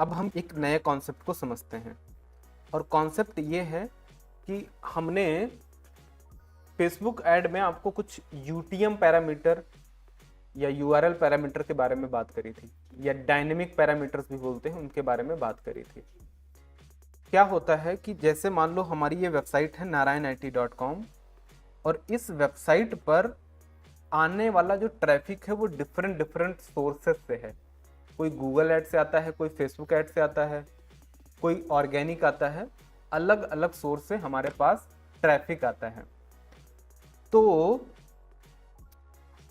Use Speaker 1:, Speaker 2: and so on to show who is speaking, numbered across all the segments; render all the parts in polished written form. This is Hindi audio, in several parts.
Speaker 1: अब हम एक नए कॉन्सेप्ट को समझते हैं, और कॉन्सेप्ट ये है कि हमने फेसबुक ऐड में आपको कुछ यूटीएम पैरामीटर या यूआरएल पैरामीटर के बारे में बात करी थी, या डायनेमिक पैरामीटर्स भी बोलते हैं, उनके बारे में बात करी थी। क्या होता है कि जैसे मान लो हमारी ये वेबसाइट है narayanit.com, और इस वेबसाइट पर आने वाला जो ट्रैफिक है वो डिफरेंट सोर्सेस से है। कोई गूगल ऐड से आता है, कोई फेसबुक ऐड से आता है, कोई ऑर्गेनिक आता है, अलग अलग सोर्स से हमारे पास ट्रैफिक आता है। तो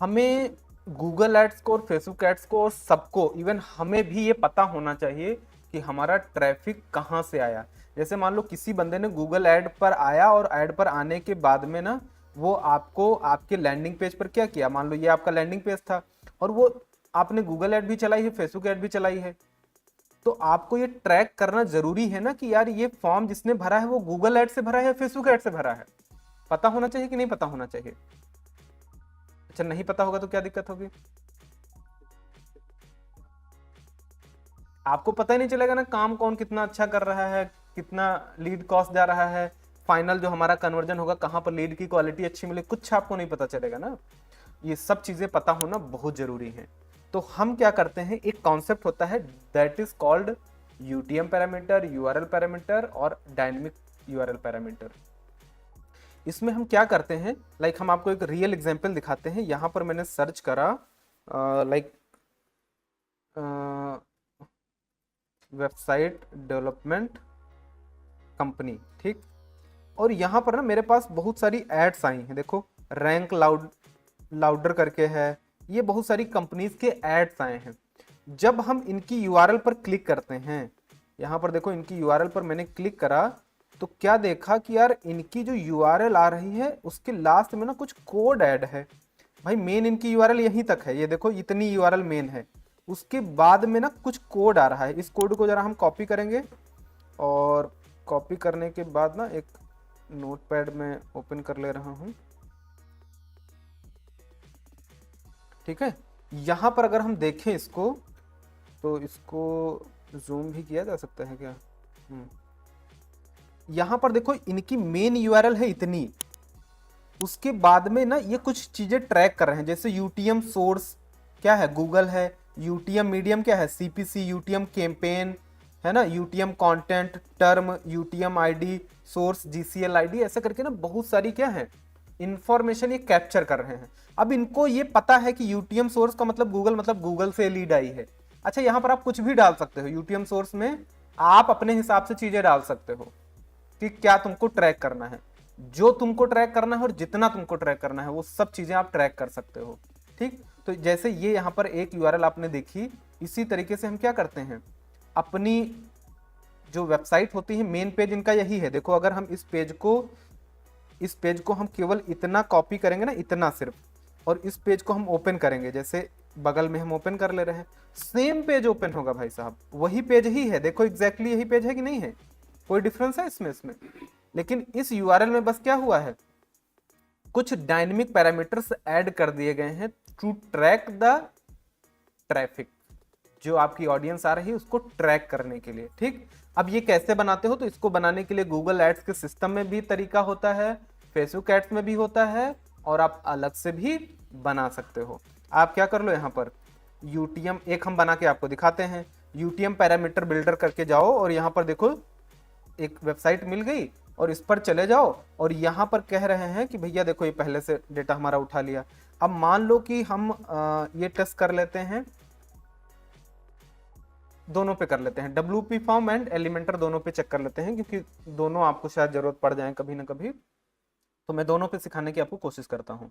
Speaker 1: हमें गूगल एड्स को और फेसबुक एड्स को और सबको, इवन हमें भी ये पता होना चाहिए कि हमारा ट्रैफिक कहाँ से आया। जैसे मान लो किसी बंदे ने गूगल ऐड पर आया और ऐड पर आने के बाद में ना वो आपको आपके लैंडिंग पेज पर क्या किया, मान लो ये आपका लैंडिंग पेज था और वो आपने गूगल ऐड भी चलाई है, फेसबुक ऐड भी चलाई है, तो आपको ये ट्रैक करना जरूरी है ना कि यार ये फॉर्म जिसने भरा है वो गूगल ऐड से भरा है या फेसबुक ऐड से भरा है। पता होना चाहिए कि नहीं पता होना चाहिए? अच्छा, नहीं पता होगा तो क्या दिक्कत होगी? आपको पता ही नहीं चलेगा ना काम कौन कितना अच्छा कर रहा है, कितना लीड कॉस्ट जा रहा है, फाइनल जो हमारा कन्वर्जन होगा कहां पर लीड की क्वालिटी अच्छी मिले, कुछ आपको नहीं पता चलेगा ना। ये सब चीजें पता होना बहुत जरूरी है। तो हम क्या करते हैं, एक कॉन्सेप्ट होता है that is called UTM parameter, URL parameter और डायनेमिक यूआरएल पैरामीटर। इसमें हम क्या करते हैं, लाइक हम आपको एक रियल एग्जांपल दिखाते हैं। यहां पर मैंने सर्च करा लाइक वेबसाइट डेवलपमेंट कंपनी, ठीक। और यहाँ पर ना मेरे पास बहुत सारी एड्स आई हैं, देखो रैंक लाउडर करके है, ये बहुत सारी कंपनीज के एड्स आए हैं। जब हम इनकी यूआरएल पर क्लिक करते हैं, यहाँ पर देखो इनकी यूआरएल पर मैंने क्लिक करा तो क्या देखा कि यार इनकी जो यूआरएल आ रही है उसके लास्ट में ना कुछ कोड ऐड है। भाई मेन इनकी यूआरएल यहीं तक है, ये देखो इतनी यूआरएल मेन है, उसके बाद में ना कुछ कोड आ रहा है। इस कोड को जरा हम कॉपी करेंगे, और कॉपी करने के बाद ना एक नोटपैड में ओपन कर ले रहा हूं, ठीक है। यहां पर अगर हम देखें इसको, तो इसको जूम भी किया जा सकता है क्या? यहां पर देखो इनकी मेन यूआरएल है इतनी, उसके बाद में ना ये कुछ चीजें ट्रैक कर रहे हैं, जैसे यूटीएम सोर्स क्या है, गूगल है, यूटीएम मीडियम क्या है, सीपीसी, यूटीएम कैंपेन है ना, UTM content, term, UTM ID, source, GCL ID, ऐसा करके ना बहुत सारी क्या है इंफॉर्मेशन ये कैप्चर कर रहे हैं। अब इनको ये पता है कि यूटीएम सोर्स का मतलब गूगल से लीड आई है। अच्छा, यहां पर आप कुछ भी डाल सकते हो, यूटीएम सोर्स में आप अपने हिसाब से चीजें डाल सकते हो कि क्या तुमको ट्रैक करना है, जो तुमको ट्रैक करना है और जितना तुमको ट्रैक करना है वो सब चीजें आप ट्रैक कर सकते हो, ठीक। तो जैसे ये यहाँ पर एक यूआरएल आपने देखी, इसी तरीके से हम क्या करते हैं, अपनी जो वेबसाइट होती है मेन पेज इनका यही है। देखो अगर हम इस पेज को हम केवल इतना कॉपी करेंगे ना, इतना सिर्फ, और इस पेज को हम ओपन करेंगे, जैसे बगल में हम ओपन कर ले रहे हैं, सेम पेज ओपन होगा भाई साहब, वही पेज ही है, देखो एग्जैक्टली यही पेज है कि नहीं है, कोई डिफरेंस है इसमें। लेकिन इस यूआरएल में बस क्या हुआ है, कुछ डायनेमिक पैरामीटर्स ऐड कर दिए गए हैं टू ट्रैक द ट्रैफिक, जो आपकी ऑडियंस आ रही है उसको ट्रैक करने के लिए, ठीक। अब ये कैसे बनाते हो, तो इसको बनाने के लिए गूगल एड्स के सिस्टम में भी तरीका होता है, फेसबुक एड्स में भी होता है, और आप अलग से भी बना सकते हो। आप क्या कर लो, यहाँ पर यूटीएम एक हम बना के आपको दिखाते हैं, यूटीएम पैरामीटर बिल्डर करके जाओ, और यहाँ पर देखो एक वेबसाइट मिल गई, और इस पर चले जाओ, और यहाँ पर कह रहे हैं कि भैया देखो ये पहले से डेटा हमारा उठा लिया। अब मान लो कि हम ये टेस्ट कर लेते हैं, दोनों पे कर लेते हैं, WP फॉर्म एंड एलिमेंटर दोनों पे चेक कर लेते हैं, क्योंकि दोनों आपको शायद जरूरत पड़ जाए कभी ना कभी, तो मैं दोनों पे सिखाने की आपको कोशिश करता हूं।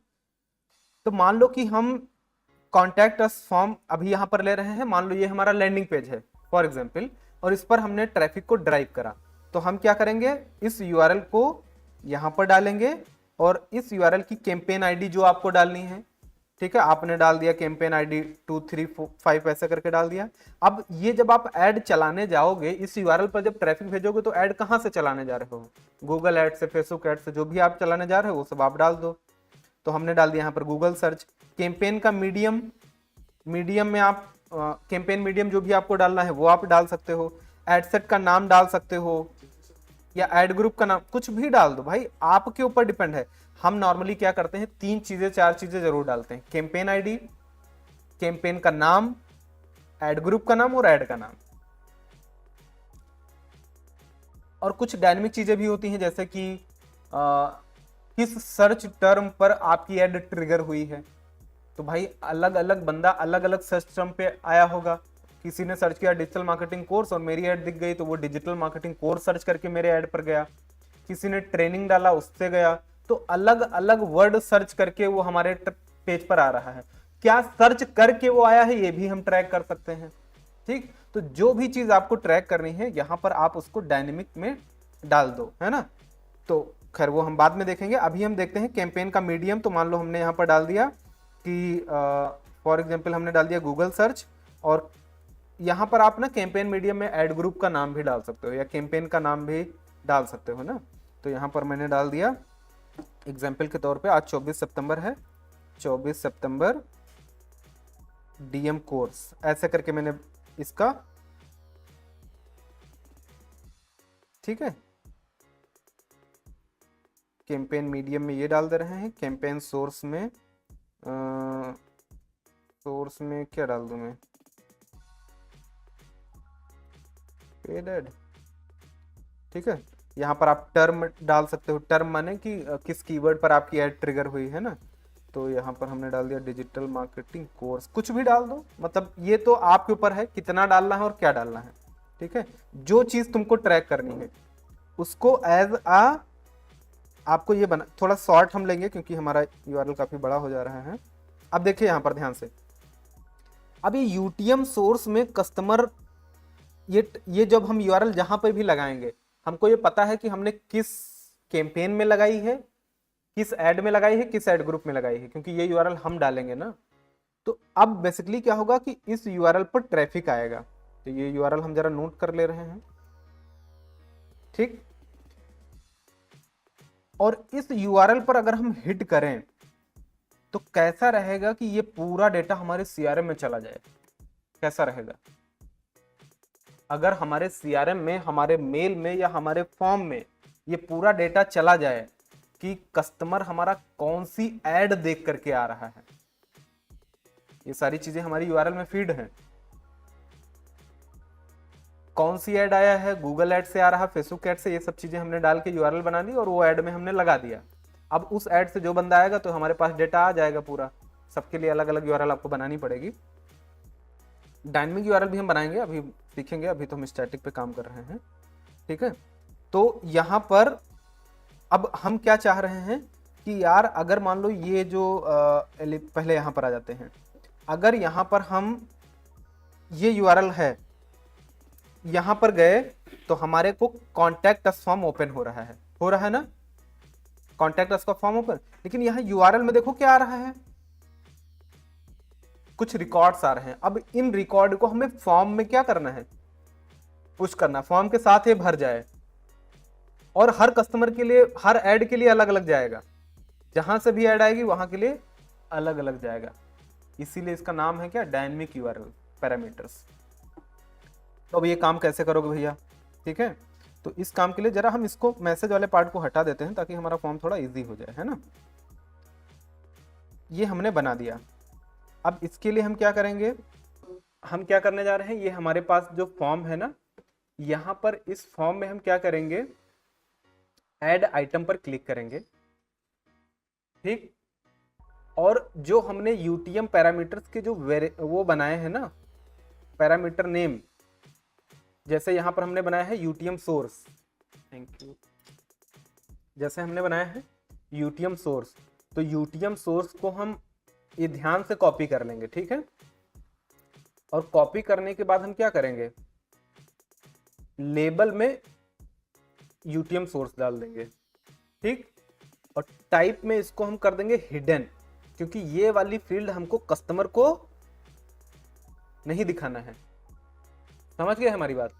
Speaker 1: तो मान लो कि हम कॉन्टैक्ट अस फॉर्म अभी यहां पर ले रहे हैं, मान लो ये हमारा लैंडिंग पेज है फॉर एग्जाम्पल, और इस पर हमने ट्रैफिक को ड्राइव करा, तो हम क्या करेंगे, इस यूआरएल को यहां पर डालेंगे, और इस यूआरएल की कैंपेन आईडी जो आपको डालनी है, ठीक है, आपने डाल दिया कैंपेन आईडी 235 ऐसा करके डाल दिया। अब ये जब आप ऐड चलाने जाओगे, इस यूआरएल पर जब ट्रैफिक भेजोगे, तो ऐड कहां से चलाने जा रहे हो, गूगल ऐड से, फेसबुक ऐड से, जो भी आप चलाने जा रहे हो वो सब आप डाल दो। तो हमने डाल दिया यहाँ पर गूगल सर्च, कैंपेन का मीडियम में आप कैंपेन मीडियम जो भी आपको डालना है वो आप डाल सकते हो, एडसेट का नाम डाल सकते हो, या एड ग्रुप का नाम, कुछ भी डाल दो भाई, आपके ऊपर डिपेंड है। हम नॉर्मली क्या करते हैं, 3 चीजें 4 चीजें जरूर डालते हैं, कैंपेन आईडी, कैंपेन का नाम, एड ग्रुप का नाम और एड का नाम। और कुछ डायनेमिक चीजें भी होती हैं, जैसे कि किस सर्च टर्म पर आपकी एड ट्रिगर हुई है। तो भाई अलग अलग बंदा अलग अलग सर्च टर्म पे आया होगा, किसी ने सर्च किया डिजिटल मार्केटिंग कोर्स और मेरी ऐड दिख गई तो वो डिजिटल मार्केटिंग कोर्स सर्च करके मेरे ऐड पर गया, किसी ने ट्रेनिंग डाला उससे गया। तो अलग अलग वर्ड सर्च करके वो हमारे पेज पर आ रहा है, क्या सर्च करके वो आया है ये भी हम ट्रैक कर सकते हैं। ठीक, तो जो भी चीज आपको ट्रैक करनी है यहां पर आप उसको डायनेमिक में डाल दो, है ना। तो खैर वो हम बाद में देखेंगे, अभी हम देखते हैं कैंपेन का मीडियम। तो मान लो हमने यहां पर डाल दिया कि फॉर एग्जांपल हमने डाल दिया गूगल सर्च, और यहां पर आप ना कैंपेन मीडियम में एड ग्रुप का नाम भी डाल सकते हो या कैंपेन का नाम भी डाल सकते हो ना। तो यहां पर मैंने डाल दिया एग्जाम्पल के तौर पे, आज 24 सितंबर है, 24 सितंबर डीएम कोर्स, ऐसे करके मैंने इसका, ठीक है, कैंपेन मीडियम में ये डाल दे रहे हैं। कैंपेन सोर्स में सोर्स में क्या डाल दूं मैं, पेड ऐड, ठीक है। यहाँ पर आप टर्म डाल सकते हो, टर्म माने कि किस कीवर्ड पर आपकी ऐड ट्रिगर हुई है ना। तो यहाँ पर हमने डाल दिया डिजिटल मार्केटिंग कोर्स, कुछ भी डाल दो, मतलब ये तो आपके ऊपर है कितना डालना है और क्या डालना है, ठीक है। जो चीज तुमको ट्रैक करनी है उसको एज आ, आपको ये बना, थोड़ा शॉर्ट हम लेंगे क्योंकि हमारा यूआरएल काफी बड़ा हो जा रहा है। अब देखिए यहाँ पर ध्यान से, अब ये यूटीएम सोर्स में कस्टमर, ये जब हम यूआरएल जहां पर भी लगाएंगे हमको ये पता है कि हमने किस कैंपेन में लगाई है, किस ऐड में लगाई है, किस ऐड ग्रुप में लगाई है, क्योंकि ये यूआरएल हम डालेंगे ना। तो अब बेसिकली क्या होगा कि इस यूआरएल पर ट्रैफिक आएगा। तो ये यूआरएल हम जरा नोट कर ले रहे हैं, ठीक। और इस यूआरएल पर अगर हम हिट करें तो कैसा रहेगा कि ये पूरा डेटा हमारे सीआरएम में चला जाए। कैसा रहेगा अगर हमारे सीआरएम में, हमारे मेल में या हमारे फॉर्म में ये पूरा डेटा चला जाए कि कस्टमर हमारा कौन सी ऐड देख करके आ रहा है। ये सारी चीजें हमारी यूआरएल में फीड हैं, कौन सी ऐड आया है, गूगल ऐड से आ रहा, फेसबुक ऐड से, ये सब चीजें हमने डाल के यूआरएल बना दी और वो ऐड में हमने लगा दिया। अब उस ऐड से जो बंदा आएगा तो हमारे पास डेटा आ जाएगा पूरा। सबके लिए अलग अलग यूआरएल आपको बनानी पड़ेगी। डायनेमिक यूआरएल भी हम बनाएंगे, अभी सीखेंगे, अभी तो हम स्टैटिक पे काम कर रहे हैं, ठीक है। तो यहां पर अब हम क्या चाह रहे हैं कि यार अगर मान लो ये जो पहले यहां पर आ जाते हैं, अगर यहां पर हम, ये यूआरएल है, यहां पर गए तो हमारे को कॉन्टैक्ट अस फॉर्म ओपन हो रहा है ना, कॉन्टैक्ट अस का फॉर्म ओपन। लेकिन यहां यूआरएल में देखो क्या आ रहा है, कुछ रिकॉर्ड्स आ रहे हैं। अब इन रिकॉर्ड को हमें फॉर्म में क्या करना है, पुश करना, फॉर्म के साथ ये भर जाए और हर कस्टमर के लिए, हर ऐड के लिए अलग अलग जाएगा, जहां से भी ऐड आएगी वहां के लिए अलग अलग जाएगा। इसीलिए इसका नाम है क्या, डायनेमिक यूआरएल पैरामीटर्स। तो अब ये काम कैसे करोगे भैया, ठीक है। तो इस काम के लिए जरा हम इसको मैसेज वाले पार्ट को हटा देते हैं ताकि हमारा फॉर्म थोड़ा इजी हो जाए, है ना। ये हमने बना दिया। अब इसके लिए हम क्या करेंगे, हम क्या करने जा रहे हैं, ये हमारे पास जो फॉर्म है ना, यहां पर इस फॉर्म में हम क्या करेंगे, ऐड आइटम पर क्लिक करेंगे, ठीक। और जो हमने यूटीएम पैरामीटर्स के जो वो बनाए हैं ना, पैरामीटर नेम, जैसे यहां पर हमने बनाया है यूटीएम सोर्स, थैंक यू, जैसे हमने बनाया है यूटीएम सोर्स, तो यूटीएम सोर्स को हम ये ध्यान से कॉपी कर लेंगे, ठीक है। और कॉपी करने के बाद हम क्या करेंगे, लेबल में यूटीएम सोर्स डाल देंगे, ठीक। और टाइप में इसको हम कर देंगे हिडन, क्योंकि ये वाली फील्ड हमको कस्टमर को नहीं दिखाना है। समझ गए हमारी बात।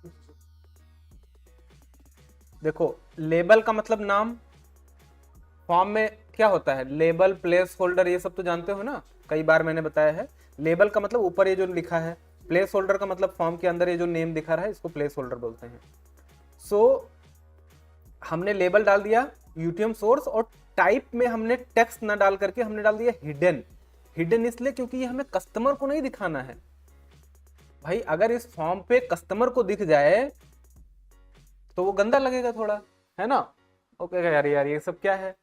Speaker 1: देखो लेबल का मतलब नाम, फॉर्म में क्या होता है, लेबल, प्लेस होल्डर, ये सब तो जानते हो ना, कई बार मैंने बताया है। लेबल का मतलब ऊपर ये जो लिखा है प्लेस होल्डर का मतलब फॉर्म के अंदर ये जो नेम दिखा रहा है इसको प्लेस होल्डर बोलते हैं। सो हमने लेबल डाल दिया यूटीएम सोर्स, और टाइप में हमने टेक्स्ट ना डाल करके हमने डाल दिया हिडन। हिडन इसलिए क्योंकि ये हमें कस्टमर को नहीं दिखाना है भाई। अगर इस फॉर्म पे कस्टमर को दिख जाए तो वो गंदा लगेगा थोड़ा, है ना। ओके यार यार ये सब क्या है,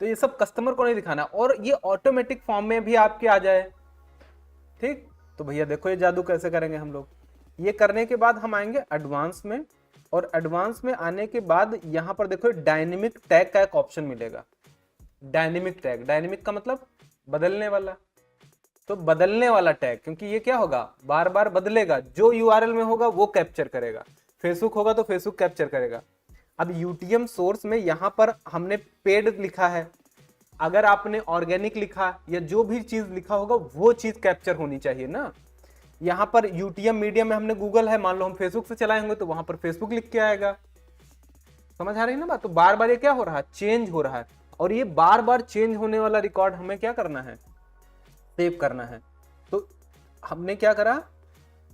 Speaker 1: तो ये सब कस्टमर को नहीं दिखाना, और ये ऑटोमेटिक फॉर्म में भी आपके आ जाए। ठीक, तो भैया देखो ये जादू कैसे करेंगे हम लोग। ये करने के बाद हम आएंगे एडवांस में, और एडवांस में आने के बाद यहां पर देखो डायनेमिक टैग का एक ऑप्शन मिलेगा। डायनेमिक टैग, डायनेमिक का मतलब बदलने वाला, तो बदलने वाला टैग, क्योंकि ये क्या होगा बार बार बदलेगा, जो यूआरएल में होगा वो कैप्चर करेगा। फेसबुक होगा तो फेसबुक कैप्चर करेगा। अब यूटीएम सोर्स में यहां पर हमने पेड लिखा है, अगर आपने ऑर्गेनिक लिखा या जो भी चीज लिखा होगा वो चीज कैप्चर होनी चाहिए ना। यहां पर यूटीएम मीडियम में हमने गूगल है, मान लो हम फेसबुक से चलाए होंगे तो वहां पर फेसबुक लिख के आएगा। समझ आ रही है ना बात। तो बार बार ये क्या हो रहा है, चेंज हो रहा है, और ये बार बार चेंज होने वाला रिकॉर्ड हमें क्या करना है, सेव करना है। तो हमने क्या करा,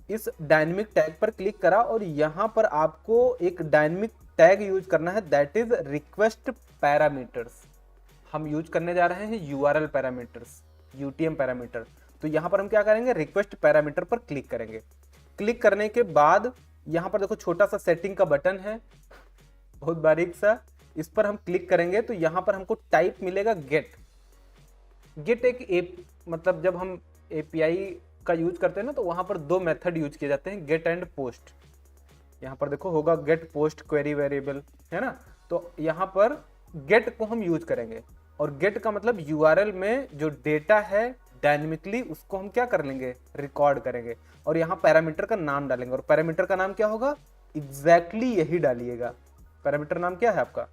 Speaker 1: इस डायनेमिक टैग पर क्लिक करा, और यहां पर आपको एक डायनेमिक टैग यूज करना है, दैट इज रिक्वेस्ट पैरामीटर्स। हम यूज करने जा रहे हैं यूआरएल पैरामीटर्स, यूटीएम पैरामीटर। तो यहां पर हम क्या करेंगे, रिक्वेस्ट पैरामीटर पर क्लिक करेंगे। क्लिक करने के बाद यहां पर देखो छोटा सा सेटिंग का बटन है, बहुत बारीक सा, इस पर हम क्लिक करेंगे तो यहां पर हमको टाइप मिलेगा गेट। गेट एक मतलब जब हम एपीआई का यूज करते हैं ना, तो वहां पर दो मेथड यूज किए जाते हैं, गेट एंड पोस्ट। यहाँ पर देखो होगा गेट पोस्ट क्वेरी वेरिएबल, है ना। तो यहाँ पर गेट को हम यूज करेंगे, और गेट का मतलब यूआरएल में जो डेटा है डायनेमिकली उसको हम क्या कर लेंगे, रिकॉर्ड करेंगे, और यहाँ पैरामीटर का नाम डालेंगे। और पैरामीटर का नाम क्या होगा, एग्जैक्टली यही डालिएगा। पैरामीटर नाम क्या है आपका,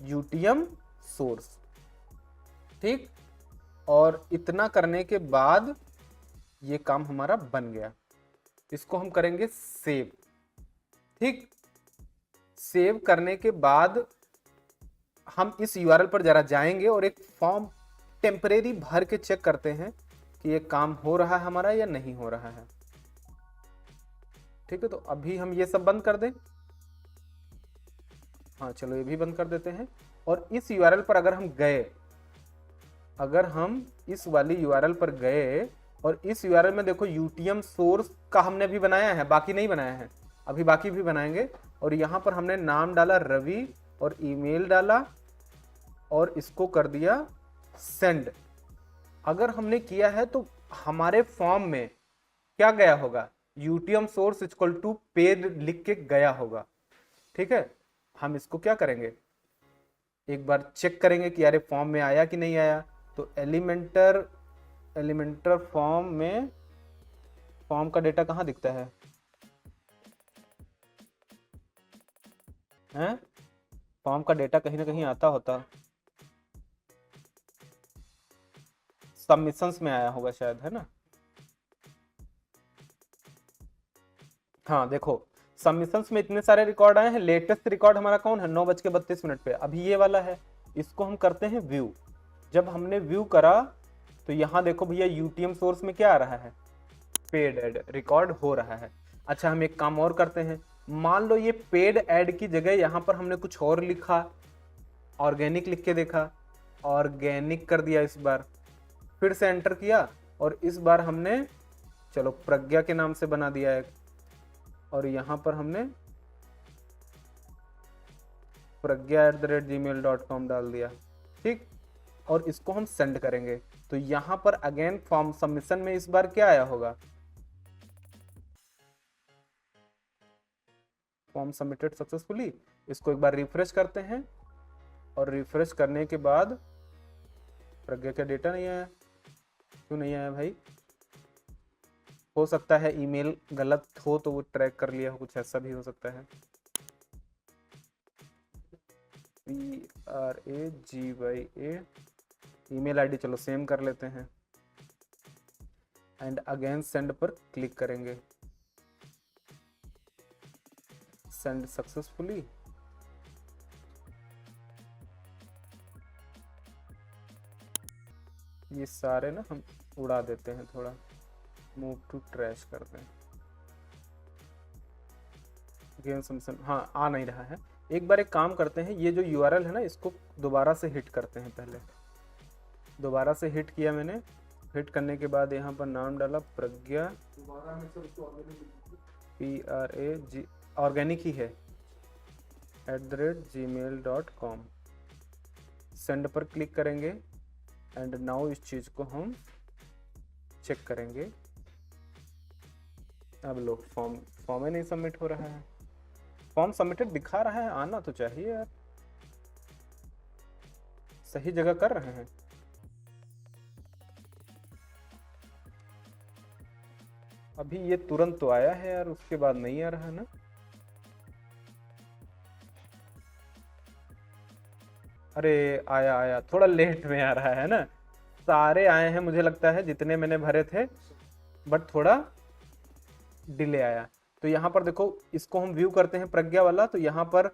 Speaker 1: यूटीएम सोर्स। ठीक, और इतना करने के बाद ये काम हमारा बन गया। इसको हम करेंगे सेव। ठीक, सेव करने के बाद हम इस यूआरएल पर जरा जाएंगे और एक फॉर्म टेम्परेरी भर के चेक करते हैं कि ये काम हो रहा है हमारा या नहीं हो रहा है। ठीक है, तो अभी हम ये सब बंद कर दें। हाँ चलो ये भी बंद कर देते हैं। और इस यूआरएल पर अगर हम गए, अगर हम इस वाली यूआरएल पर गए, और इस यूआरएल में देखो यूटीएम सोर्स का हमने भी बनाया है, बाकी नहीं बनाया है, अभी बाकी भी बनाएंगे। और यहाँ पर हमने नाम डाला रवि, और ईमेल डाला, और इसको कर दिया सेंड। अगर हमने किया है तो हमारे फॉर्म में क्या गया होगा, UTM source equal to paid लिख के गया होगा। ठीक है, हम इसको क्या करेंगे, एक बार चेक करेंगे कि यार फॉर्म में आया कि नहीं आया। तो एलिमेंटर फॉर्म में फॉर्म का डेटा कहाँ दिखता है, हैं? फॉर्म का डेटा कहीं ना कहीं आता होता, सबमिशंस में आया होगा शायद, है ना। हाँ देखो सबमिशंस में इतने सारे रिकॉर्ड आए हैं। लेटेस्ट रिकॉर्ड हमारा कौन है, 9:32 पे, अभी ये वाला है। इसको हम करते हैं व्यू। जब हमने व्यू करा तो यहाँ देखो भैया यूटीएम सोर्स में क्या आ रहा है, पेड एड रिकॉर्ड हो रहा है। अच्छा हम एक काम और करते हैं, मान लो ये पेड एड की जगह यहाँ पर हमने कुछ और लिखा, ऑर्गेनिक लिख के देखा, ऑर्गेनिक कर दिया, इस बार फिर से एंटर किया, और इस बार हमने चलो प्रज्ञा के नाम से बना दिया एक, और यहाँ पर हमने pragya@gmail.com डाल दिया। ठीक, और इसको हम सेंड करेंगे। तो यहाँ पर अगेन फॉर्म सबमिशन में इस बार क्या आया होगा, फॉर्म सबमिटेड सक्सेसफुली। इसको एक बार रिफ्रेश करते हैं, और रिफ्रेश करने के बाद प्रज्ञा का डेटा नहीं आया। क्यों नहीं आया भाई, हो सकता है ईमेल गलत हो तो वो ट्रैक कर लिया हो, कुछ ऐसा भी हो सकता है। PRAGYA ईमेल आईडी चलो सेम कर लेते हैं, एंड अगेन सेंड पर क्लिक करेंगे। Send successfully. ये सारे ना हम उड़ा देते हैं, थोड़ा मूव टू ट्रैश करते हैं। गेम सबमिशन, हाँ आ नहीं रहा है। एक बार एक काम करते हैं, ये जो यूआरएल है ना इसको दोबारा से हिट करते हैं। पहले दोबारा से हिट किया मैंने, हिट करने के बाद यहाँ पर नाम डाला प्रज्ञा, PRAG, ऑर्गेनिक ही है, @gmail.com। सेंड पर क्लिक करेंगे एंड नाउ इस चीज़ को हम चेक करेंगे। अब लोग फॉर्म ही नहीं सबमिट हो रहा है। फॉर्म सबमिटेड दिखा रहा है, आना तो चाहिए यार, सही जगह कर रहे हैं। अभी ये तुरंत तो आया है यार, उसके बाद नहीं आ रहा है ना। अरे आया आया, थोड़ा लेट में आ रहा है ना। सारे आए हैं मुझे लगता है जितने मैंने भरे थे, बट थोड़ा डिले आया। तो यहाँ पर देखो, इसको हम व्यू करते हैं प्रज्ञा वाला, तो यहाँ पर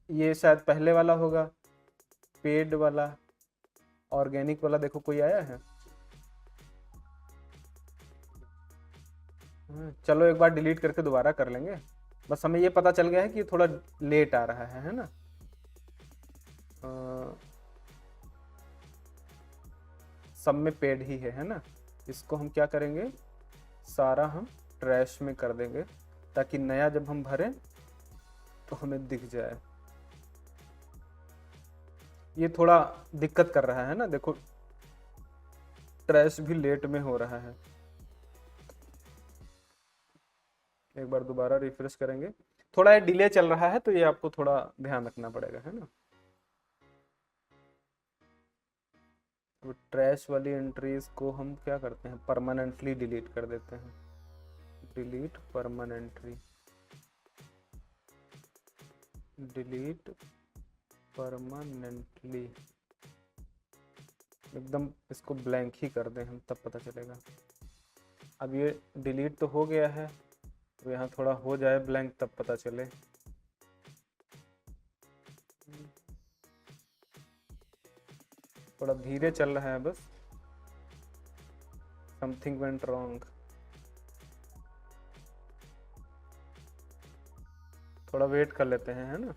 Speaker 1: ये शायद पहले वाला होगा, पेड वाला, ऑर्गेनिक वाला। देखो कोई आया है? चलो एक बार डिलीट करके दोबारा कर लेंगे। बस हमें ये पता चल गया है कि थोड़ा लेट आ रहा है ना। सब में पेड ही है ना। इसको हम क्या करेंगे, सारा हम ट्रैश में कर देंगे ताकि नया जब हम भरें तो हमें दिख जाए। ये थोड़ा दिक्कत कर रहा है ना, देखो ट्रैश भी लेट में हो रहा है। एक बार दोबारा रिफ्रेश करेंगे, थोड़ा ये डिले चल रहा है तो ये आपको थोड़ा ध्यान रखना पड़ेगा, है ना। तो ट्रैश वाली एंट्रीज को हम क्या करते हैं, परमानेंटली डिलीट कर देते हैं। डिलीट परमानेंटली, डिलीट परमानेंटली, एकदम इसको ब्लैंक ही कर दें हम, तब पता चलेगा। अब ये डिलीट तो हो गया है, तो यहाँ थोड़ा हो जाए ब्लैंक तब पता चले। थोड़ा धीरे चल रहा है बस, समथिंग वेंट रॉन्ग। थोड़ा वेट कर लेते हैं, है ना।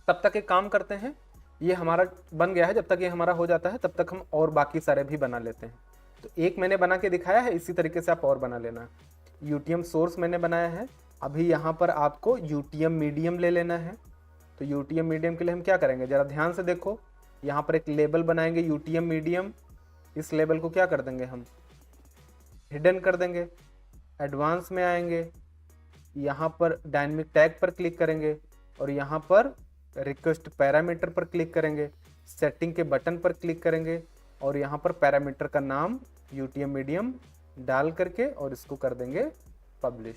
Speaker 1: तब तक एक काम करते हैं, ये हमारा बन गया है, जब तक ये हमारा हो जाता है तब तक हम और बाकी सारे भी बना लेते हैं। तो एक मैंने बना के दिखाया है, इसी तरीके से आप और बना लेना। यूटीएम सोर्स मैंने बनाया है। अभी यहाँ पर आपको यूटीएम मीडियम ले लेना है। तो यूटीएम मीडियम के लिए हम क्या करेंगे, जरा ध्यान से देखो। यहाँ पर एक लेबल बनाएंगे यूटीएम मीडियम, इस लेबल को क्या कर देंगे हम, हिडन कर देंगे। एडवांस में आएंगे, यहाँ पर डायनेमिक टैग पर क्लिक करेंगे और यहाँ पर रिक्वेस्ट पैरामीटर पर क्लिक करेंगे। सेटिंग के बटन पर क्लिक करेंगे और यहाँ पर पैरामीटर का नाम यूटीएम मीडियम डाल करके और इसको कर देंगे पब्लिश।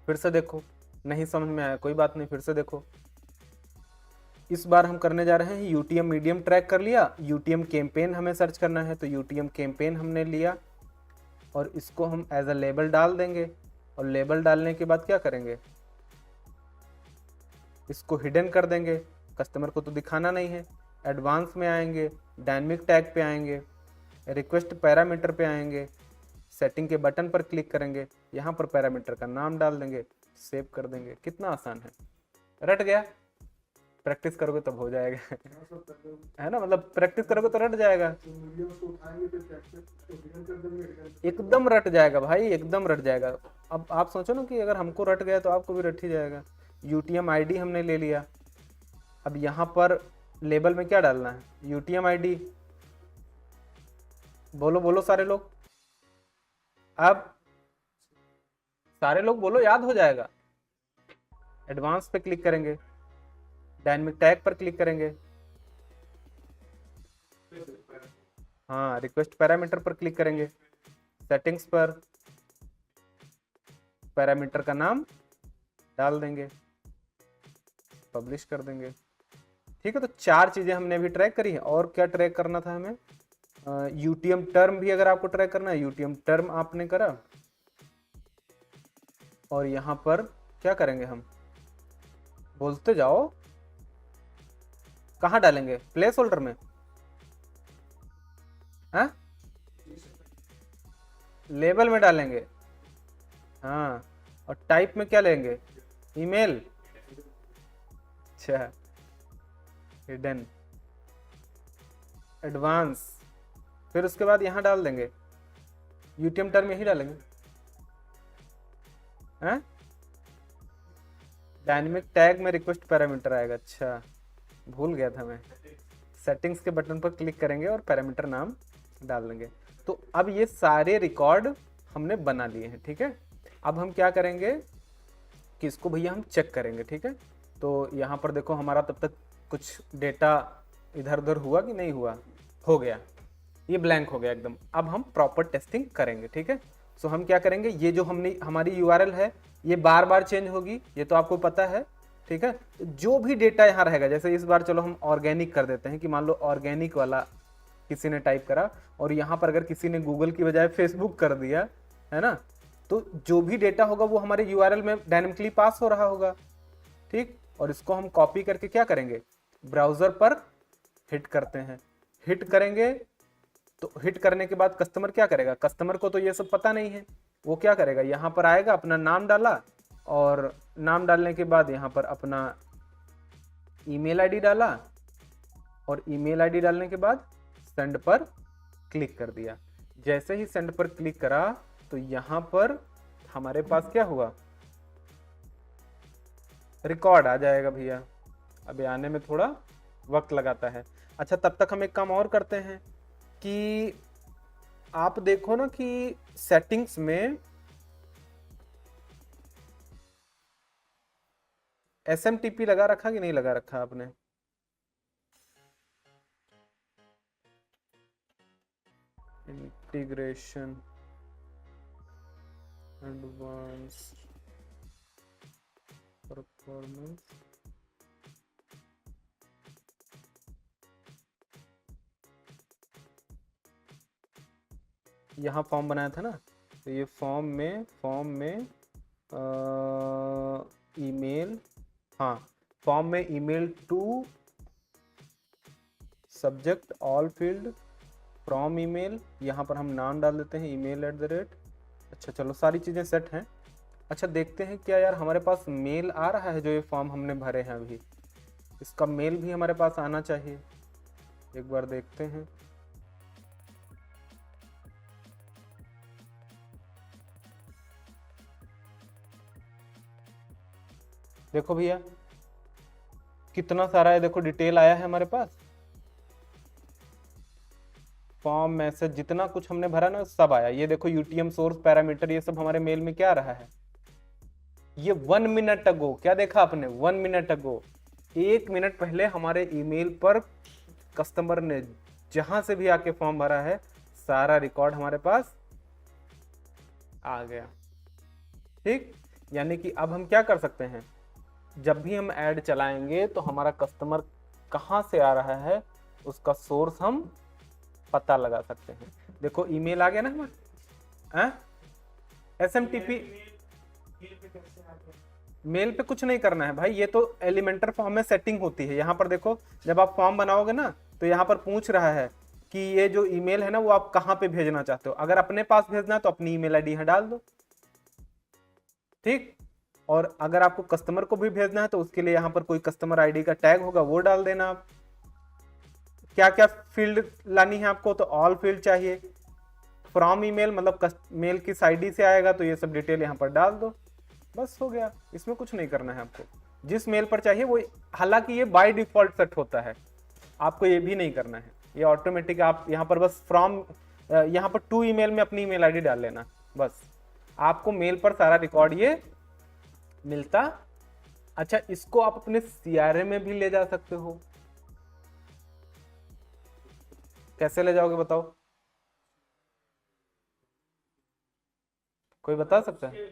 Speaker 1: फिर से देखो, नहीं समझ में आया कोई बात नहीं, फिर से देखो। इस बार हम करने जा रहे हैं, यूटीएम मीडियम ट्रैक कर लिया, यूटीएम कैंपेन हमें सर्च करना है, तो यूटीएम कैंपेन हमने लिया और इसको हम एज अ लेबल डाल देंगे। और लेबल डालने के बाद क्या करेंगे, इसको हिडन कर देंगे, कस्टमर को तो दिखाना नहीं है। एडवांस में आएंगे, डायनेमिक टैग पे आएंगे, रिक्वेस्ट पैरामीटर पे आएंगे, सेटिंग के बटन पर क्लिक करेंगे, यहाँ पर पैरामीटर का नाम डाल देंगे, सेव कर देंगे। कितना आसान है, रट गया। प्रैक्टिस करोगे तब हो जाएगा है ना, मतलब प्रैक्टिस करोगे तो रट जाएगा, एकदम रट जाएगा भाई, एकदम रट जाएगा। अब आप सोचो ना कि अगर हमको रट गया तो आपको भी रट ही जाएगा। यूटीएम आईडी हमने ले लिया। अब यहाँ पर लेबल में क्या डालना है, यूटीएम आईडी। बोलो बोलो सारे लोग, अब सारे लोग बोलो, याद हो जाएगा। एडवांस पे क्लिक करेंगे, डायनेमिक टैग पर क्लिक करेंगे, हाँ रिक्वेस्ट पैरामीटर पर क्लिक करेंगे, सेटिंग्स पर पैरामीटर का नाम डाल देंगे, पब्लिश कर देंगे। ठीक है, तो 4 चीजें हमने अभी ट्रैक करी है। और क्या ट्रैक करना था हमें, यूटीएम टर्म भी अगर आपको ट्रैक करना है, यूटीएम टर्म आपने करा। और यहां पर क्या करेंगे, हम बोलते जाओ, कहां डालेंगे, प्लेस होल्डर में, हाँ लेबल में डालेंगे, हाँ और टाइप में क्या लेंगे, ईमेल। अच्छा, हिडन, एडवांस, फिर उसके बाद यहाँ डाल देंगे यूटीएम टर्म, यही डालेंगे हैं। डायनेमिक टैग में रिक्वेस्ट पैरामीटर आएगा, अच्छा भूल गया था मैं। सेटिंग्स के बटन पर क्लिक करेंगे और पैरामीटर नाम डाल देंगे। तो अब ये सारे रिकॉर्ड हमने बना लिए हैं, ठीक है। अब हम क्या करेंगे कि इसको भैया हम चेक करेंगे, ठीक है। तो यहाँ पर देखो हमारा तब तक कुछ डेटा इधर उधर हुआ कि नहीं हुआ, हो गया, ये ब्लैंक हो गया एकदम। अब हम प्रॉपर टेस्टिंग करेंगे, ठीक है। सो हम क्या करेंगे, ये जो हमने हमारी यूआरएल है ये बार बार चेंज होगी, ये तो आपको पता है, ठीक है। जो भी डेटा यहाँ रहेगा, जैसे इस बार चलो हम ऑर्गेनिक कर देते हैं कि मान लो ऑर्गेनिक वाला किसी ने टाइप करा और यहाँ पर अगर किसी ने गूगल की बजाय फेसबुक कर दिया, है ना, तो जो भी डेटा होगा वो हमारे यूआरएल में डायनेमिकली पास हो रहा होगा, ठीक। और इसको हम कॉपी करके क्या करेंगे, ब्राउजर पर हिट करते हैं। हिट करेंगे तो हिट करने के बाद कस्टमर क्या करेगा, कस्टमर को तो ये सब पता नहीं है, वो क्या करेगा, यहाँ पर आएगा, अपना नाम डाला और नाम डालने के बाद यहाँ पर अपना ईमेल आईडी डाला और ईमेल आईडी डालने के बाद सेंड पर क्लिक कर दिया। जैसे ही सेंड पर क्लिक करा तो यहाँ पर हमारे पास क्या हुआ, रिकॉर्ड आ जाएगा भैया। अभी आने में थोड़ा वक्त लगाता है। अच्छा, तब तक हम एक काम और करते हैं कि आप देखो ना कि सेटिंग्स में SMTP लगा रखा कि नहीं लगा रखा आपने, इंटीग्रेशन एडवांस परफॉर्मेंस, यहाँ फॉर्म बनाया था ना, तो ये फॉर्म में ईमेल, हाँ फॉर्म में email to subject all field from email, यहाँ पर हम नाम डाल देते हैं email@। अच्छा चलो, सारी चीज़ें सेट हैं। अच्छा देखते हैं क्या यार हमारे पास मेल आ रहा है, जो ये फॉर्म हमने भरे हैं अभी, इसका मेल भी हमारे पास आना चाहिए, एक बार देखते हैं। देखो भैया कितना सारा है, देखो डिटेल आया है हमारे पास, फॉर्म मैसेज जितना कुछ हमने भरा ना सब आया। ये देखो यूटीएम सोर्स पैरामीटर, ये सब हमारे मेल में क्या आ रहा है, ये 1 मिनट अगो, क्या देखा आपने, 1 मिनट अगो, 1 मिनट पहले हमारे ईमेल पर कस्टमर ने जहां से भी आके फॉर्म भरा है सारा रिकॉर्ड हमारे पास आ गया, ठीक। यानी कि अब हम क्या कर सकते हैं, जब भी हम ऐड चलाएंगे तो हमारा कस्टमर कहाँ से आ रहा है उसका सोर्स हम पता लगा सकते हैं। देखो ईमेल आ गया ना हमारा, SMTP मेल पे कुछ नहीं करना है भाई, ये तो एलिमेंटर फॉर्म में सेटिंग होती है। यहाँ पर देखो जब आप फॉर्म बनाओगे ना तो यहाँ पर पूछ रहा है कि ये जो ईमेल है ना वो आप कहाँ पे भेजना चाहते हो। अगर अपने पास भेजना है तो अपनी ईमेल आईडी यहाँ डाल दो, ठीक। और अगर आपको कस्टमर को भी भेजना है तो उसके लिए यहाँ पर कोई कस्टमर आईडी का टैग होगा वो डाल देना आप। क्या क्या फील्ड लानी है आपको, तो ऑल फील्ड चाहिए, फ्रॉम ईमेल मतलब मेल किस आईडी से आएगा तो ये सब डिटेल यहाँ पर डाल दो, बस हो गया। इसमें कुछ नहीं करना है आपको, जिस मेल पर चाहिए वो, हालांकि ये बाय डिफॉल्ट सेट होता है, आपको ये भी नहीं करना है, ये ऑटोमेटिक आप यहाँ पर बस फ्रॉम, यहाँ पर टू ईमेल में अपनी ईमेल आईडी डाल लेना, बस आपको मेल पर सारा रिकॉर्ड ये मिलता। अच्छा इसको आप अपने CRM में भी ले जा सकते हो, कैसे ले जाओगे बताओ, कोई बता सकता है?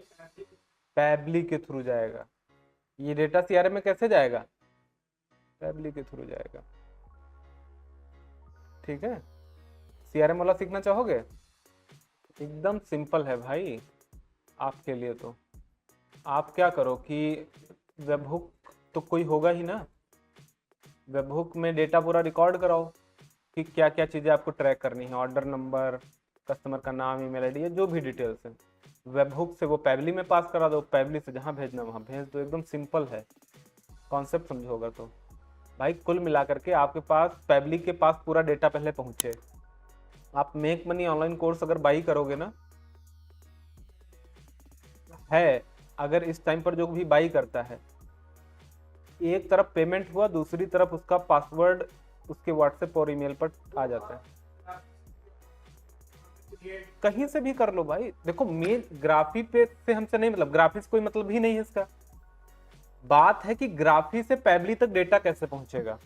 Speaker 1: पैबली के थ्रू जाएगा ये डेटा, CRM में कैसे जाएगा, पैबली के थ्रू जाएगा, ठीक है। CRM वाला सीखना चाहोगे, एकदम सिंपल है भाई आपके लिए। तो आप क्या करो कि वेबहुक तो कोई होगा ही ना, वेबहुक में डेटा पूरा रिकॉर्ड कराओ कि क्या क्या चीज़ें आपको ट्रैक करनी है, ऑर्डर नंबर, कस्टमर का नाम, ईमेल आईडी, जो भी डिटेल्स है वेबहुक से वो पैबली में पास करा दो, पैबली से जहाँ भेजना वहाँ भेज दो, एकदम सिंपल है। कॉन्सेप्ट समझोगा तो भाई कुल मिलाकर के आपके पास पैबली के पास पूरा डेटा पहले पहुंचे। आप मेक मनी ऑनलाइन कोर्स अगर बाई करोगे ना, है अगर इस टाइम पर जो भी बाई करता है, एक तरफ पेमेंट हुआ, दूसरी तरफ उसका पासवर्ड उसके व्हाट्सएप और ईमेल पर आ जाता है। कहीं से भी कर लो भाई। देखो मेन ग्राफी पे से हमसे नहीं मतलब, ग्राफी से कोई मतलब ही नहीं है इसका। बात है कि ग्राफी से पैबली तक डेटा कैसे पहुंचेगा।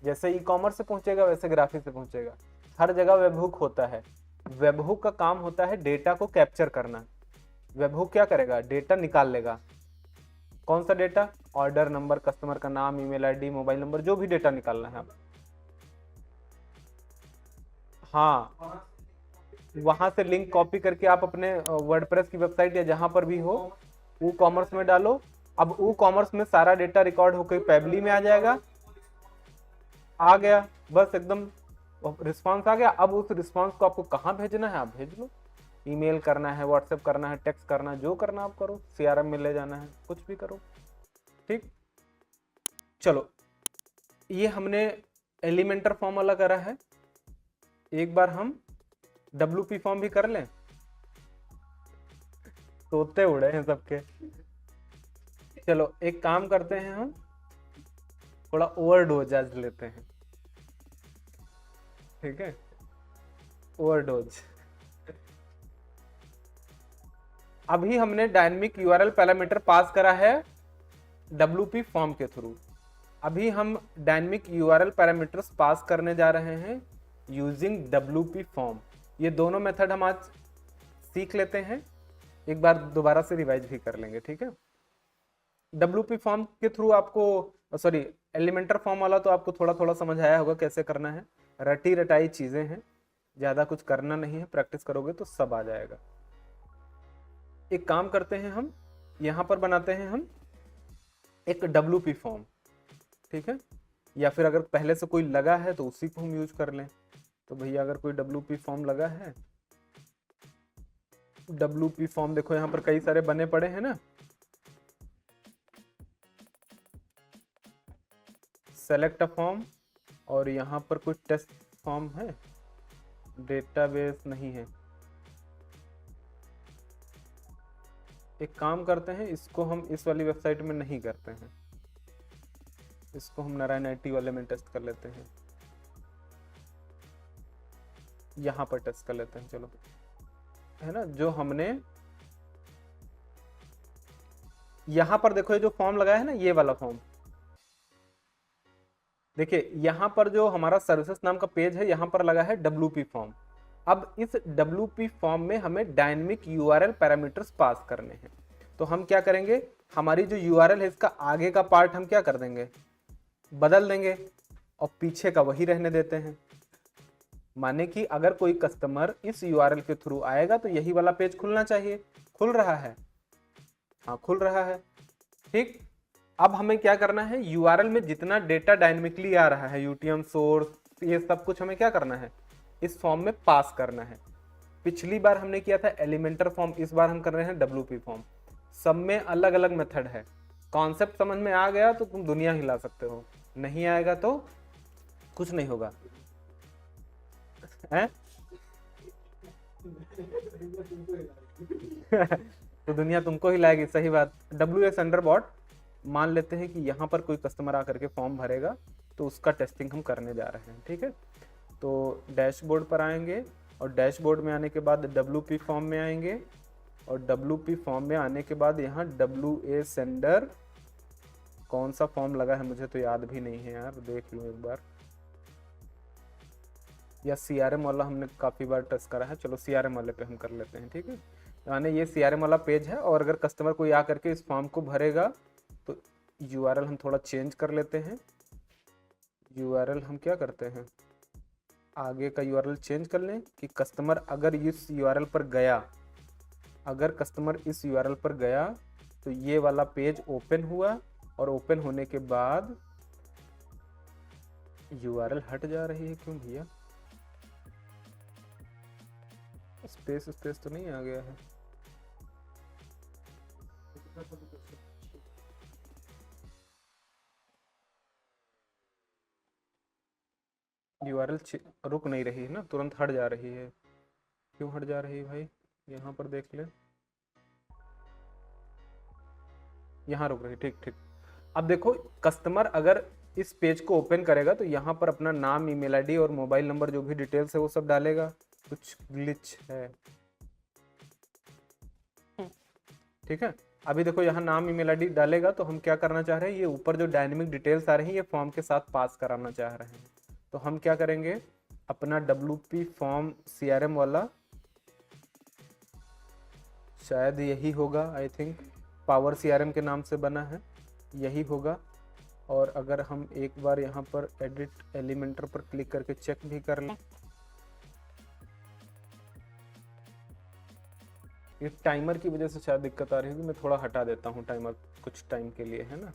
Speaker 1: जैसे ई कॉमर्स से पहुंचेगा वैसे ग्राफी से पहुंचेगा। हर जगह वेबहुक होता है। वेबहुक का काम होता है डेटा को कैप्चर करना। वेबहुक क्या करेगा, डेटा निकाल लेगा। कौन सा डेटा, ऑर्डर नंबर, कस्टमर का नाम, ईमेल आईडी, मोबाइल नंबर, जो भी डेटा निकालना है आप। हाँ, वहां से लिंक कॉपी करके आप अपने वर्डप्रेस की वेबसाइट या जहां पर भी हो वो कॉमर्स में डालो। अब वो कॉमर्स में सारा डेटा रिकॉर्ड होकर पैबली में आ जाएगा। आ गया, बस एकदम रिस्पांस आ गया। अब उस रिस्पांस को आपको कहाँ भेजना है, आप भेज लो। ईमेल करना है, व्हाट्सएप करना है, टेक्स्ट करना है, जो करना आप करो, सीआरएम में ले जाना है, कुछ भी करो। ठीक, चलो ये हमने एलिमेंटर फॉर्म वाला करा है। एक बार हम WP फॉर्म भी कर लें। तोते उड़े हैं सबके। चलो एक काम करते हैं, हम थोड़ा ओवरडोज आज लेते हैं। ठीक है, ओवरडोज। अभी हमने डायनेमिक यूआरएल पैरामीटर पास करा है WP फॉर्म के थ्रू। अभी हम डायनेमिक यूआरएल पैरामीटर्स पास करने जा रहे हैं यूजिंग WP फॉर्म। ये दोनों मेथड हम आज सीख लेते हैं, एक बार दोबारा से रिवाइज भी कर लेंगे। ठीक है, WP फॉर्म के थ्रू आपको, सॉरी एलिमेंटर फॉर्म वाला तो आपको थोड़ा थोड़ा समझ आया होगा कैसे करना है। रटी रटाई चीजें हैं, ज्यादा कुछ करना नहीं है, प्रैक्टिस करोगे तो सब आ जाएगा। एक काम करते हैं, हम यहां पर बनाते हैं हम एक WP फॉर्म। ठीक है, या फिर अगर पहले से कोई लगा है तो उसी को हम यूज कर लें। तो भैया अगर कोई WP फॉर्म लगा है, WP फॉर्म देखो यहाँ पर कई सारे बने पड़े हैं ना। सेलेक्ट अ फॉर्म, और यहाँ पर कोई टेस्ट फॉर्म है, डेटाबेस नहीं है। एक काम करते हैं, इसको हम इस वाली वेबसाइट में नहीं करते हैं, इसको हम नारायण IT वाले में टेस्ट कर लेते हैं। यहाँ पर टेस्ट कर लेते हैं, चलो, है ना। जो हमने यहाँ पर देखो, ये जो फॉर्म लगाया है ना, ये वाला फॉर्म देखिए, यहाँ पर जो हमारा सर्विसेज नाम का पेज है, यहाँ पर लगा है WP फॉर्म। अब इस WP फॉर्म में हमें डायनेमिक यूआरएल पैरामीटर्स पास करने हैं। तो हम क्या करेंगे, हमारी जो यूआरएल है इसका आगे का पार्ट हम क्या कर देंगे, बदल देंगे, और पीछे का वही रहने देते हैं। माने कि अगर कोई कस्टमर इस यूआरएल के थ्रू आएगा तो यही वाला पेज खुलना चाहिए। खुल रहा है, हाँ खुल रहा है। ठीक, अब हमें क्या करना है, यूआरएल में जितना डेटा डायनेमिकली आ रहा है, यूटीएम सोर्स, ये सब कुछ हमें क्या करना है, इस फॉर्म में पास करना है। पिछली बार हमने किया था एलिमेंटर फॉर्म, इस बार हम कर रहे हैं WP फॉर्म। सब में अलग अलग मेथड है। कॉन्सेप्ट समझ में आ गया तो तुम दुनिया हिला सकते हो, नहीं आएगा तो कुछ नहीं होगा, है? तो दुनिया तुमको हिलाएगी, सही बात। WS अंडरबॉट मान लेते हैं कि यहाँ पर कोई कस्टमर आकर के फॉर्म भरेगा तो उसका टेस्टिंग हम करने जा रहे हैं। ठीक है, तो डैशबोर्ड पर आएंगे, और डैशबोर्ड में आने के बाद WP फॉर्म में आएंगे, और WP फॉर्म में आने के बाद यहाँ WA सेंडर, कौन सा फॉर्म लगा है मुझे तो याद भी नहीं है यार, देख लो एक बार। या CRM वाला हमने काफ़ी बार टेस्ट करा है, चलो CRM वाले पे हम कर लेते हैं। ठीक है, यानी ये CRM वाला पेज है, और अगर कस्टमर कोई आकर के इस फॉर्म को भरेगा तो URL हम थोड़ा चेंज कर लेते हैं। URL हम क्या करते हैं, आगे का URL चेंज कर लें कि कस्टमर अगर इस URL पर गया, अगर कस्टमर इस URL पर गया तो ये वाला पेज ओपन हुआ, और ओपन होने के बाद URL हट जा रही है, क्यों भैया? स्पेस तो नहीं आ गया है। यूआरएल रुक नहीं रही है ना, तुरंत हट जा रही है। क्यों हट जा रही है भाई, यहाँ पर देख ले, यहाँ रुक रही, ठीक ठीक। अब देखो कस्टमर अगर इस पेज को ओपन करेगा तो यहाँ पर अपना नाम, ईमेल आईडी और मोबाइल नंबर जो भी डिटेल्स है वो सब डालेगा। कुछ ग्लिच है, ठीक है। अभी देखो यहाँ नाम ईमेल आईडी डालेगा तो हम क्या करना चाह रहे हैं, ये ऊपर जो डायनेमिक डिटेल्स आ रही हैं ये फॉर्म के साथ पास कराना चाह रहे हैं। तो हम क्या करेंगे, अपना WP फॉर्म CRM वाला, शायद यही होगा, आई थिंक पावर CRM के नाम से बना है, यही होगा। और अगर हम एक बार यहाँ पर एडिट एलिमेंटर पर क्लिक करके चेक भी कर लें, ये टाइमर की वजह से शायद दिक्कत आ रही होगी, मैं थोड़ा हटा देता हूँ टाइमर कुछ टाइम के लिए, है ना।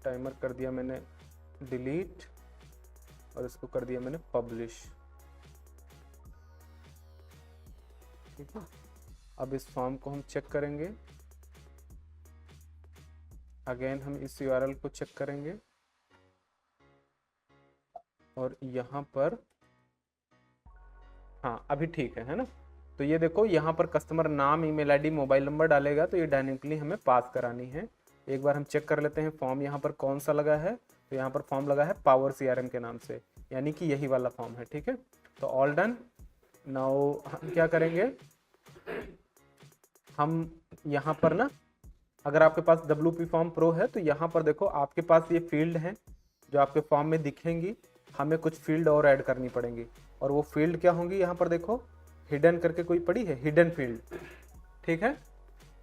Speaker 1: टाइमर कर दिया मैंने डिलीट और इसको कर दिया मैंने पब्लिश, ठीक है। अब इस फॉर्म को हम चेक करेंगे, अगेन हम इस URL को चेक करेंगे और यहाँ पर हाँ अभी ठीक है ना। तो ये देखो यहाँ पर कस्टमर नाम, ईमेल आईडी, मोबाइल नंबर डालेगा तो ये डायनेमिकली हमें पास करानी है। एक बार हम चेक कर लेते हैं फॉर्म यहाँ पर कौन सा लगा है। तो यहाँ पर फॉर्म लगा है पावर CRM के नाम से, यानी कि यही वाला फॉर्म है, ठीक है। तो ऑल डन। नाउ हम क्या करेंगे, हम यहाँ पर ना, अगर आपके पास WP फॉर्म प्रो है तो यहाँ पर देखो आपके पास ये फील्ड हैं जो आपके फॉर्म में दिखेंगी। हमें कुछ फील्ड और ऐड करनी पड़ेंगी, और वो फील्ड क्या होंगी, यहाँ पर देखो हिडन करके कोई पड़ी है, हिडन फील्ड, ठीक है।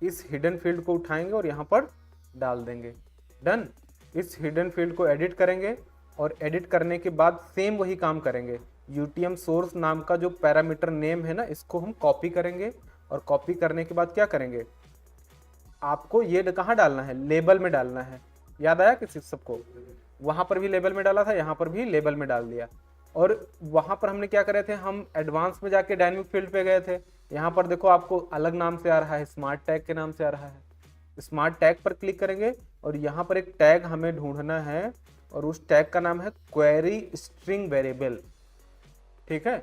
Speaker 1: इस हिडन फील्ड को उठाएंगे और यहाँ पर डाल देंगे, डन। इस हिडन फील्ड को एडिट करेंगे और एडिट करने के बाद सेम वही काम करेंगे। UTM सोर्स नाम का जो पैरामीटर नेम है ना, इसको हम कॉपी करेंगे और कॉपी करने के बाद क्या करेंगे, आपको ये कहाँ डालना है, लेबल में डालना है। याद आया किसी सबको, वहां पर भी लेबल में डाला था, यहाँ पर भी लेबल में डाल दिया। और वहां पर हमने क्या करे थे, हम एडवांस में जाके डायनेमिक फील्ड पे गए थे। यहाँ पर देखो आपको अलग नाम से आ रहा है, स्मार्ट टैग के नाम से आ रहा है। स्मार्ट टैग पर क्लिक करेंगे और यहाँ पर एक टैग हमें ढूंढना है और उस टैग का नाम है क्वेरी स्ट्रिंग वेरिएबल, ठीक है।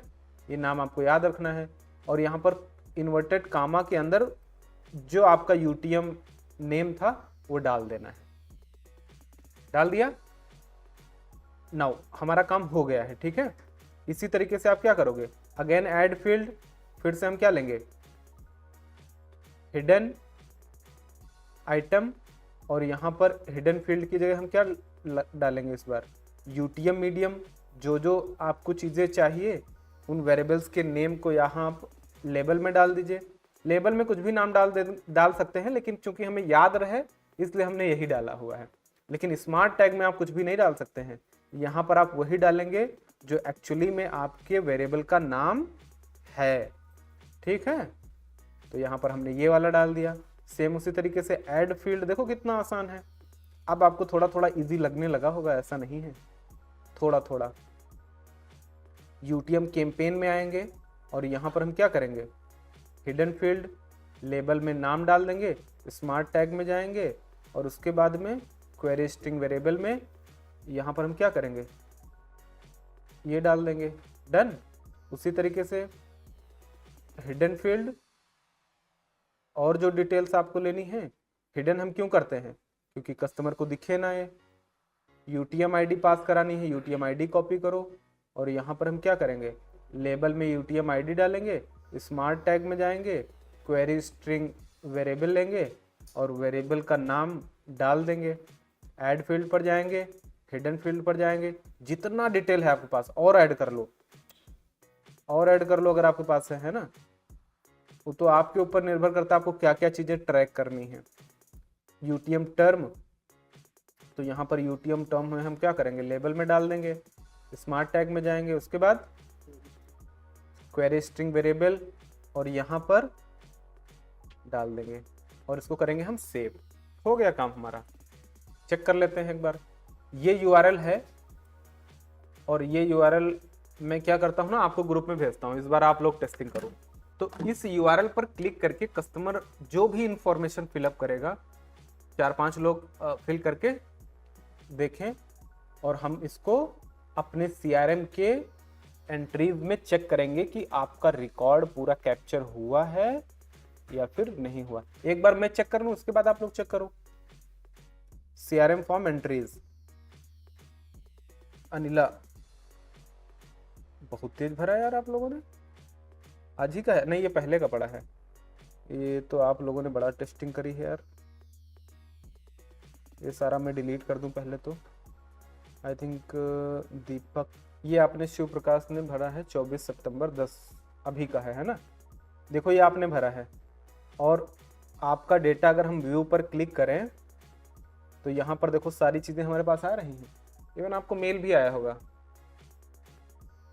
Speaker 1: ये नाम आपको याद रखना है। और यहाँ पर इन्वर्टेड कामा के अंदर जो आपका UTM नेम था वो डाल देना है। डाल दिया, नाउ हमारा काम हो गया है, ठीक है। इसी तरीके से आप क्या करोगे, अगेन ऐड फील्ड, फिर से हम क्या लेंगे, हिडन आइटम, और यहाँ पर हिडन फील्ड की जगह हम क्या डालेंगे इस बार, UTM मीडियम। जो जो आपको चीज़ें चाहिए उन वेरिएबल्स के नेम को यहाँ आप लेबल में डाल दीजिए। लेबल में कुछ भी नाम डाल सकते हैं, लेकिन चूंकि हमें याद रहे इसलिए हमने यही डाला हुआ है। लेकिन स्मार्ट टैग में आप कुछ भी नहीं डाल सकते हैं, यहाँ पर आप वही डालेंगे जो एक्चुअली में आपके वेरिएबल का नाम है, ठीक है। तो यहाँ पर हमने ये वाला डाल दिया। सेम उसी तरीके से ऐड फील्ड, देखो कितना आसान है। अब आपको थोड़ा थोड़ा इजी लगने लगा होगा, ऐसा नहीं है, थोड़ा थोड़ा। UTM कैंपेन में आएंगे और यहाँ पर हम क्या करेंगे, हिडन फील्ड, लेबल में नाम डाल देंगे, स्मार्ट टैग में जाएंगे और उसके बाद में क्वेरी स्ट्रिंग वेरिएबल में यहाँ पर हम क्या करेंगे, ये डाल देंगे, डन। उसी तरीके से हिडन फील्ड और जो डिटेल्स आपको लेनी है, हिडन हम क्यों करते हैं, क्योंकि कस्टमर को दिखे ना ये। UTM ID पास करानी है, UTM ID कॉपी करो और यहाँ पर हम क्या करेंगे, लेबल में UTM ID डालेंगे, स्मार्ट टैग में जाएंगे, क्वेरी स्ट्रिंग वेरिएबल लेंगे और वेरिएबल का नाम डाल देंगे। ऐड फील्ड पर जाएंगे, हिडन फील्ड पर जाएंगे, जितना डिटेल है आपके पास और ऐड कर लो, और ऐड कर लो अगर आपके पास है ना। वो तो आपके ऊपर निर्भर करता है आपको क्या क्या चीजें ट्रैक करनी है। UTM टर्म, तो यहाँ पर UTM टर्म में हम क्या करेंगे, लेबल में डाल देंगे, स्मार्ट टैग में जाएंगे, उसके बाद क्वेरी स्ट्रिंग वेरिएबल और यहाँ पर डाल देंगे और इसको करेंगे हम सेव। हो गया काम हमारा। चेक कर लेते हैं एक बार। ये URL है और ये URL मैं क्या करता हूँ ना, आपको ग्रुप में भेजता हूँ, इस बार आप लोग टेस्टिंग करो। तो इस यूआरएल पर क्लिक करके कस्टमर जो भी इंफॉर्मेशन फिलअप करेगा, 4-5 लोग फिल करके देखें, और हम इसको अपने सीआरएम के एंट्रीज में चेक करेंगे कि आपका रिकॉर्ड पूरा कैप्चर हुआ है या फिर नहीं हुआ। एक बार मैं चेक कर लूं, उसके बाद आप लोग चेक करो। सीआरएम फॉर्म एंट्रीज, अनिला, बहुत तेज भरा यार आप लोगों ने। आज ही का है? नहीं, ये पहले का पड़ा है। ये तो आप लोगों ने बड़ा टेस्टिंग करी है यार। ये सारा मैं डिलीट कर दूं पहले तो। आई थिंक दीपक, ये आपने शिव प्रकाश ने भरा है 24 सितंबर 10 अभी का है ना। देखो ये आपने भरा है, और आपका डेटा अगर हम व्यू पर क्लिक करें तो यहाँ पर देखो सारी चीज़ें हमारे पास आ रही हैं। इवन आपको मेल भी आया होगा,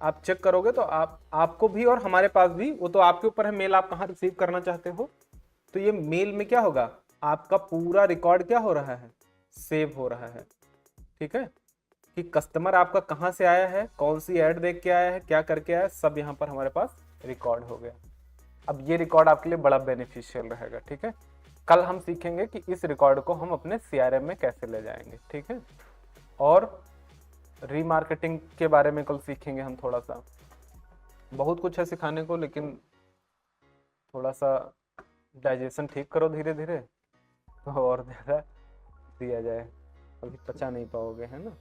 Speaker 1: आप चेक करोगे तो आपको भी और हमारे पास भी, वो तो आपके ऊपर है मेल आप कहाँ रिसीव करना चाहते हो। तो ये मेल में क्या होगा, आपका पूरा रिकॉर्ड क्या हो रहा है, सेव हो रहा है। ठीक है, कि कस्टमर आपका कहाँ से आया है, कौन सी ऐड देख के आया है, क्या करके आया है, सब यहाँ पर हमारे पास रिकॉर्ड हो गया। अब ये रिकॉर्ड आपके लिए बड़ा बेनिफिशियल रहेगा। ठीक है, कल हम सीखेंगे कि इस रिकॉर्ड को हम अपने सीआरएम में कैसे ले जाएंगे। ठीक है, और रीमार्केटिंग के बारे में कल सीखेंगे हम थोड़ा सा। बहुत कुछ है सिखाने को, लेकिन थोड़ा सा डाइजेशन ठीक करो धीरे धीरे, तो और ज़्यादा दिया जाए, अभी पचा नहीं पाओगे, है ना।